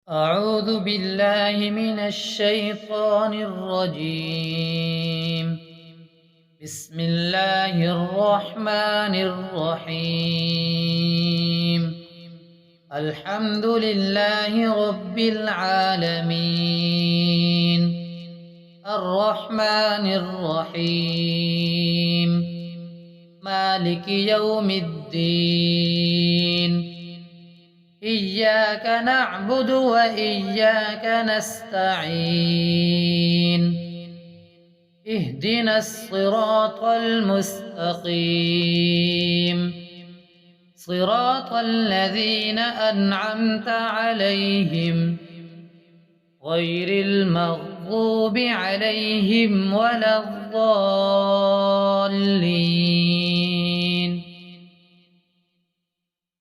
أعوذ بالله من الشيطان الرجيم. بسم الله الرحمن الرحيم. الحمد لله رب العالمين، الرحمن الرحيم، مالك يوم الدين. إياك نعبد وإياك نستعين. اهدنا الصراط المستقيم، صراط الذين أنعمت عليهم غير المغضوب عليهم ولا الضالين.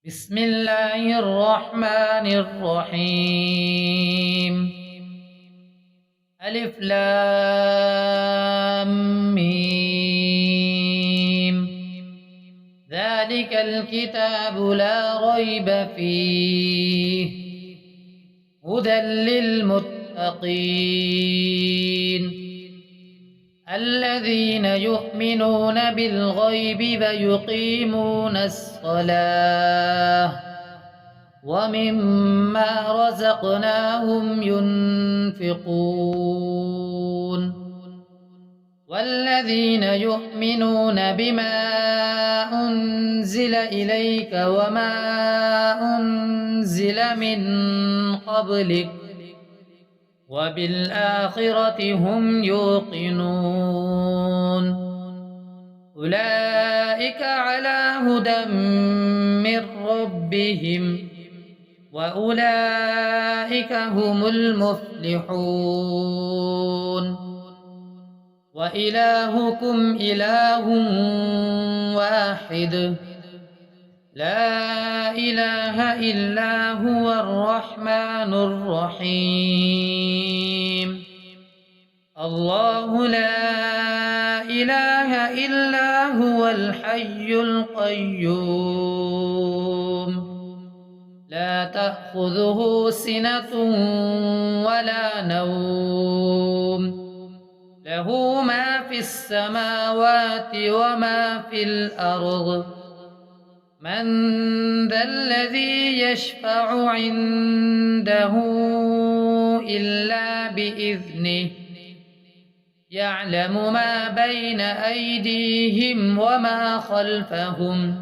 بسم الله الرحمن الرحيم. ألف لام ميم. ذلك الكتاب لا ريب فيه، هدى للمتقين الذين يؤمنون بالغيب ويقيمون الصلاة ومما رزقناهم ينفقون والذين يؤمنون بما أنزل إليك وما أنزل من قبلك وبالآخرة هم يوقنون. أولئك على هدى من ربهم وأولئك هم المفلحون. وإلهكم إله واحد، لا إله إلا هو الرحمن الرحيم. الله لا إله إلا هو الحي القيوم، لا تأخذه سنة ولا نوم، له ما في السماوات وما في الأرض. من ذا الذي يشفع عنده إلا بإذنه، يعلم ما بين أيديهم وما خلفهم،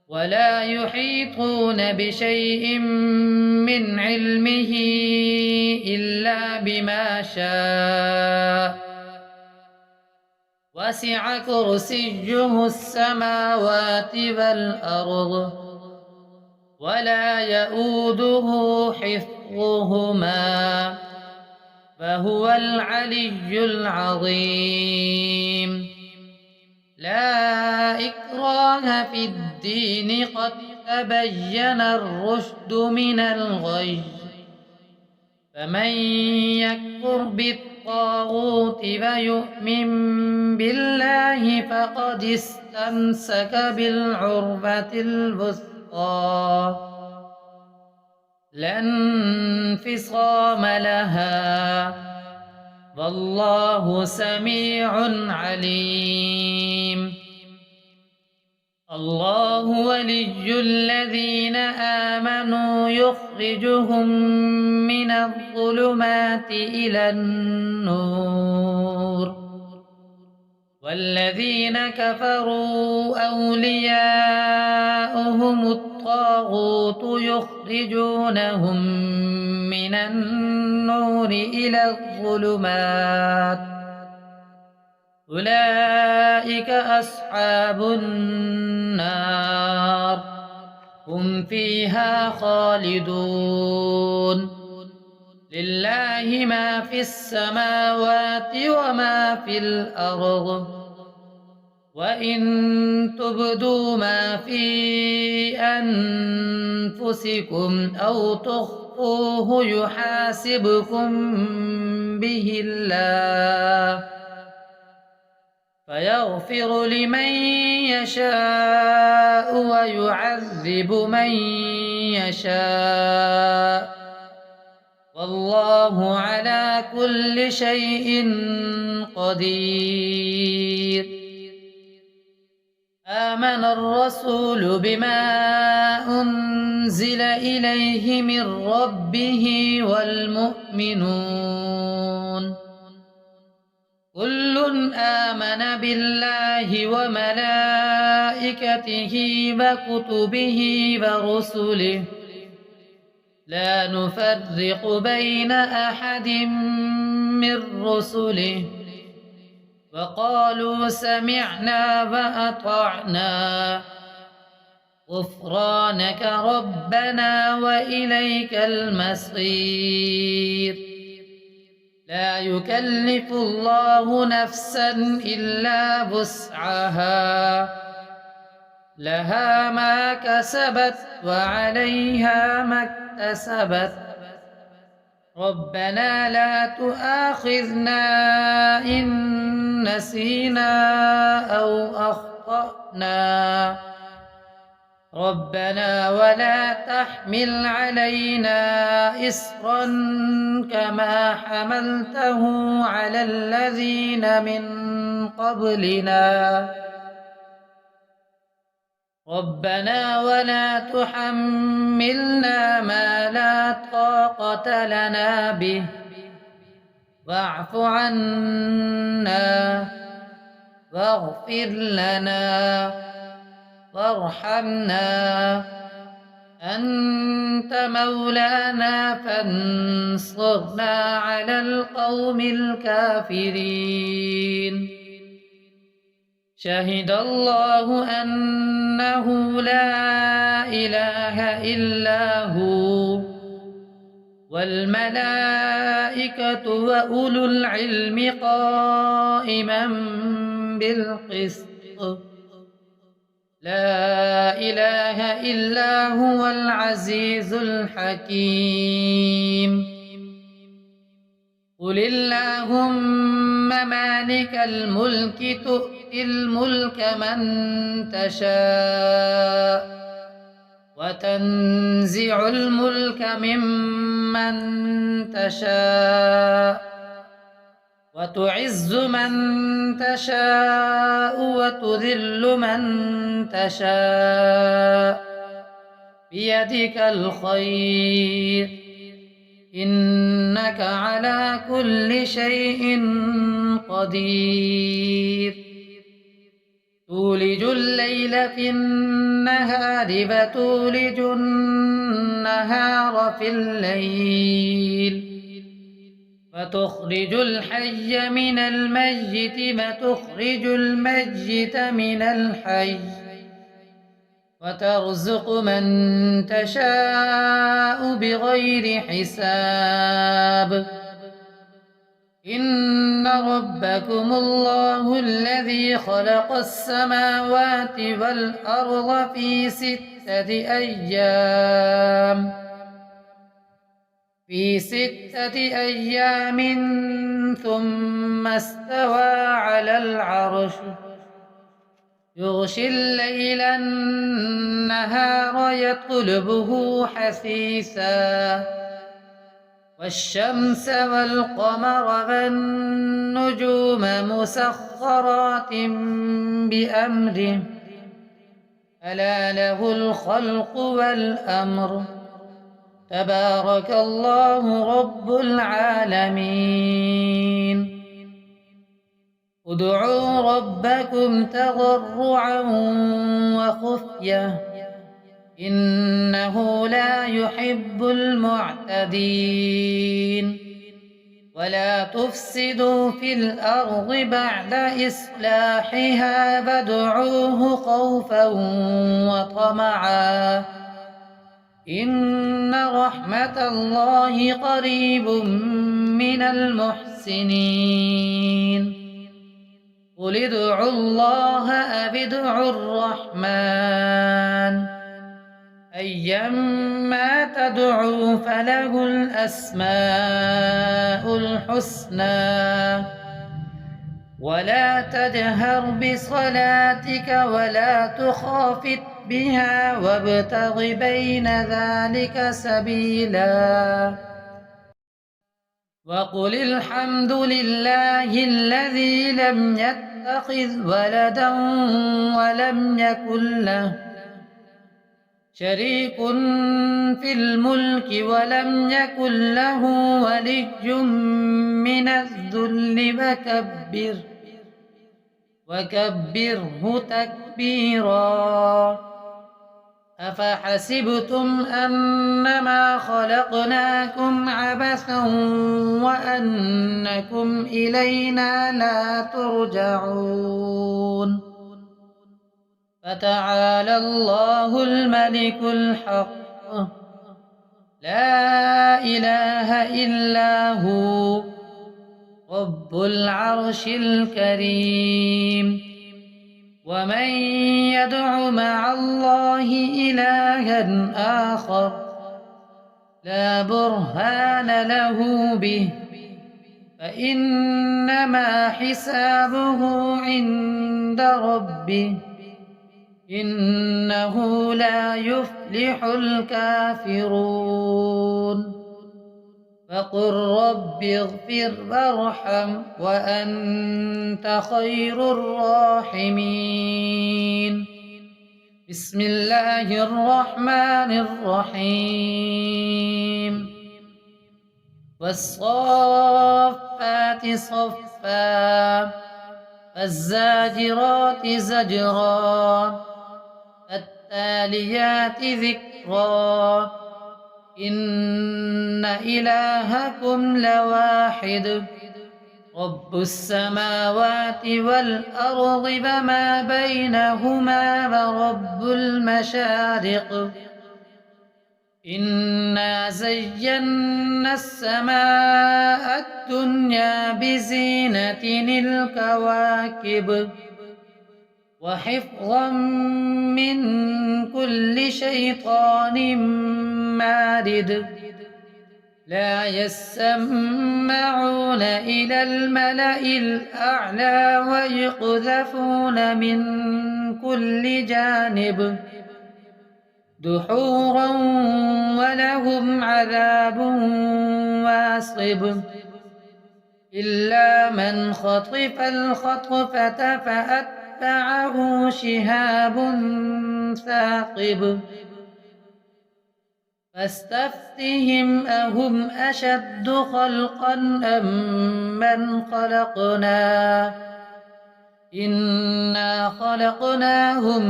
ولا يحيطون بشيء من علمه إلا بما شاء. وسع كرسيه السماوات والأرض ولا يؤوده حفظهما فهو العلي العظيم. لا إكراه في الدين، قد تبين الرشد من الغي. فمن يكفر بالطاغوت ويؤمن بالله فقد استمسك بالعروة الوثقى لا انفصام لها، والله سميع عليم. الله ولي الذين آمنوا يخرجهم من الظلمات إلى النور، والذين كفروا أولياؤهم الطاغوت يخرجونهم من النور إلى الظلمات. أولئك أصحاب النار، هم فيها خالدون. لله ما في السماوات وما في الأرض، وإن تبدوا ما في أنفسكم أو تخفوه يحاسبكم به الله، فيغفر لمن يشاء ويعذب من يشاء، والله على كل شيء قدير. آمن الرسول بما أنزل إليه من ربه والمؤمنون كل آمن بالله وملائكته وكتبه ورسله لا نفرق بين أحد من رسله وقالوا سمعنا وأطعنا غفرانك ربنا وإليك المصير. لا يكلف الله نفسا إلا وسعها لها ما كسبت وعليها ما اكتسبت ربنا لا تؤاخذنا إن نسينا أو أخطأنا ربنا ولا تحمل علينا إصرا كما حملته على الذين من قبلنا ربنا ولا تحملنا ما لا طاقة لنا به واعف عنا واغفر لنا وارحمنا أنت مولانا فانصرنا على القوم الكافرين. شهد الله أنه لا إله إلا هو والملائكة وأولو العلم قائما بالقسط لا إله إلا هو العزيز الحكيم. قل اللهم مالك الملك تؤتي الملك من تشاء وتنزع الملك ممن تشاء وتعز من تشاء وتذل من تشاء بيدك الخير إنك على كل شيء قدير. تولج الليل في النهار وتولج النهار في الليل وتخرج الحي من الميت وتخرج الميت من الحي وترزق من تشاء بغير حساب. إن ربكم الله الذي خلق السماوات والأرض في 6 أيام ثم استوى على العرش يغشي الليل النهار يطلبه حثيثا والشمس والقمر والنجوم مسخرات بأمره ألا له الخلق والأمر تبارك الله رب العالمين. ادعوا ربكم تضرعا وخفية إنه لا يحب المعتدين. ولا تفسدوا في الأرض بعد إصلاحها وادعوه خوفا وطمعا إن رحمة الله قريب من المحسنين. قل ادعوا الله أو ادعوا الرحمن أيما تدعوا فله الأسماء الحسنى. ولا تجهر بصلاتك ولا تخافت بها وابتغ بين ذلك سبيلا. وقل الحمد لله الذي لم يتخذ ولدا ولم يكن له شريك في الملك ولم يكن له ولي من الذل وكبره تكبيرا. أفحسبتم أنما خلقناكم عبثا وأنكم إلينا لا ترجعون. فتعالى الله الملك الحق لا إله إلا هو رب العرش الكريم. ومن يدع مع الله إلها آخر لا برهان له به فإنما حسابه عند ربه إنه لا يفلح الكافرون. فقل رب اغفر وارحم وأنت خير الراحمين. بسم الله الرحمن الرحيم. والصافات صفا فالزاجرات زجرا فالتاليات ذكرا إن إلهكم لواحد رب السماوات والأرض وما بينهما ورب المشارق إنا زينا السماء الدنيا بزينة الكواكب وحفظا من كل شيطان مارد. لا يسمعون إلى الملأ الأعلى ويقذفون من كل جانب دحورا ولهم عذاب واصب. إلا من خطف الخطفة فأتبعه شهاب ثاقب. فاستفتهم أهم أشد خلقا أم من خلقنا إنا خلقناهم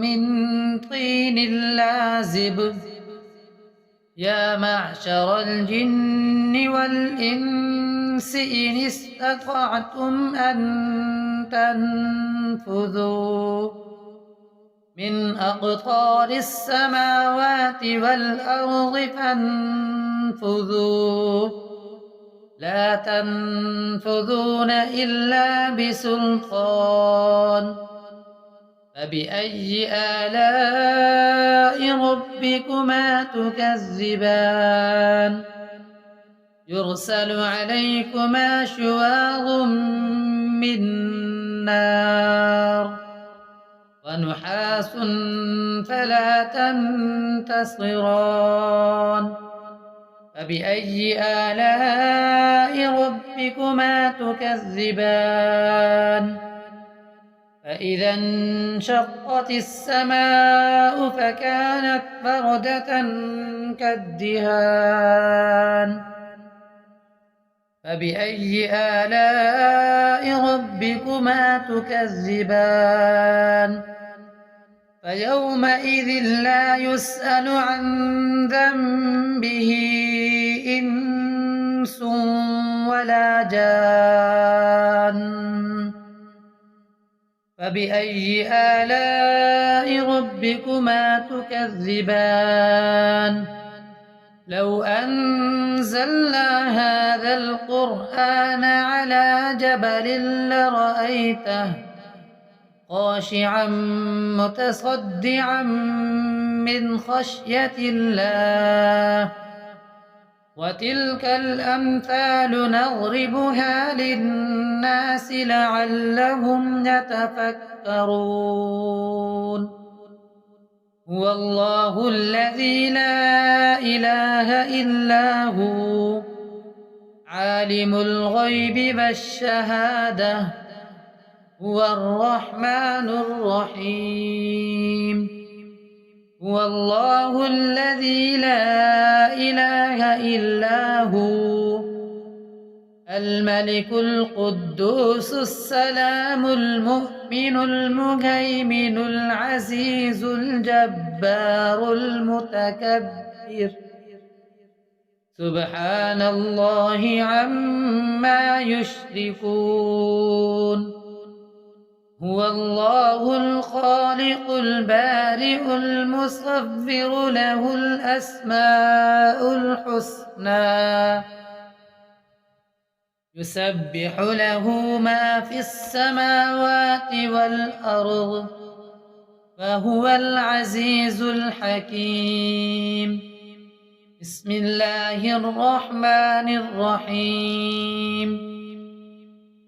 من طين لازب. يا معشر الجن والإنس إن استطعتم أن تنفذوا من أقطار السماوات والأرض فانفذوا لا تنفذون إلا بسلطان. فبأي آلاء ربكما تكذبان. يرسل عليكما شواظ من نار ونحاس فلا تنتصران. فبأي آلاء ربكما تكذبان. فإذا انشقت السماء فكانت بردة كالدهان. فبأي آلاء ربكما تكذبان. فيومئذ لا يسأل عن ذنبه إنس ولا جان. فبأي آلاء ربكما تكذبان. لو أنزلنا هذا القرآن على جبل لرأيته خاشعا متصدعا من خشية الله. وتلك الأمثال نضربها للناس لعلهم يتفكرون. هو الله الذي لا إله إلا هو عالم الغيب والشهادة هو الرحمن الرحيم. هو الله الذي لا إله إلا هو الملك القدوس السلام المؤمن المهيمن العزيز الجبار المتكبر سبحان الله عما يشركون. هو الله الخالق البارئ المصور له الأسماء الحسنى يسبح له ما في السماوات والأرض وهو العزيز الحكيم. بسم الله الرحمن الرحيم.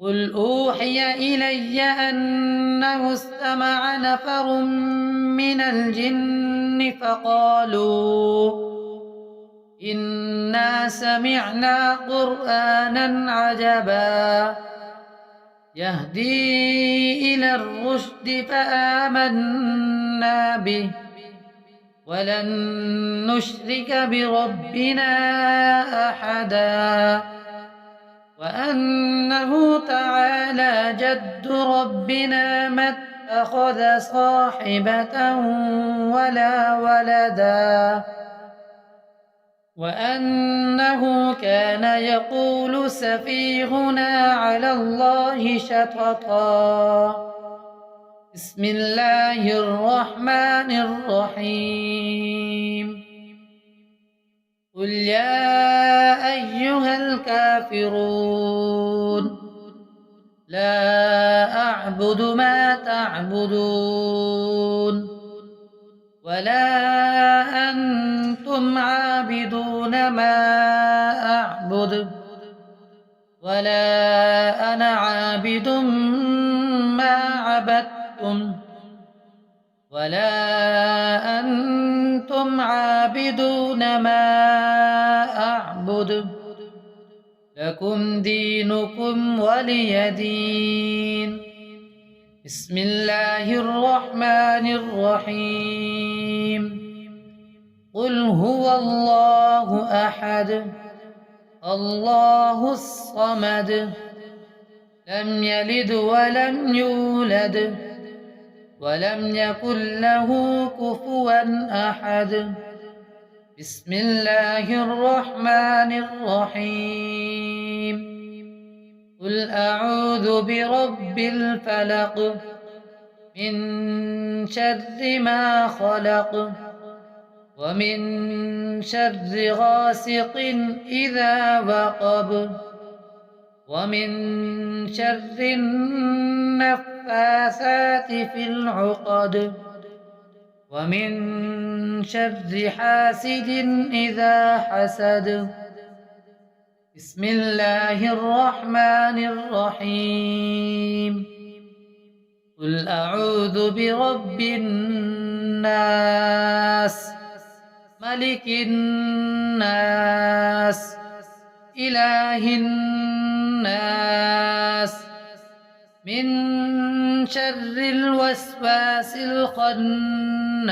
قل أوحي إلي أنه استمع نفر من الجن فقالوا إنا سمعنا قرآنا عجبا يهدي إلى الرشد فآمنا به ولن نشرك بربنا أحدا وأنه تعالى جد ربنا ما اتخذ صاحبة ولا ولدا وأنه كان يقول سفيهنا على الله شططا. بسم الله الرحمن الرحيم. قل يا أيها الكافرون لا أعبد ما تعبدون ولا أنتم عابدون ما أعبد ولا أنا عابد ما عبدتم ولا أنتم عابدون ما أعبد لكم دينكم ولي دين. بسم الله الرحمن الرحيم. قل هو الله أحد الله الصمد لم يلد ولم يولد ولم يكن له كفوا أحد. بسم الله الرحمن الرحيم. قل أعوذ برب الفلق من شر ما خلق ومن شر غاسق إذا وقب ومن شر النفاثات في العقد ومن شر حاسد إذا حسد. بسم الله الرحمن الرحيم. قل أعوذ برب الناس ملك الناس إله الناس من شر الوسواس الخناس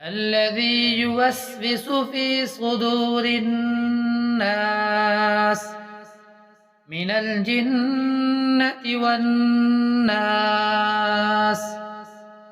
الذي يوسوس في صدور الناس من الجنة والناس.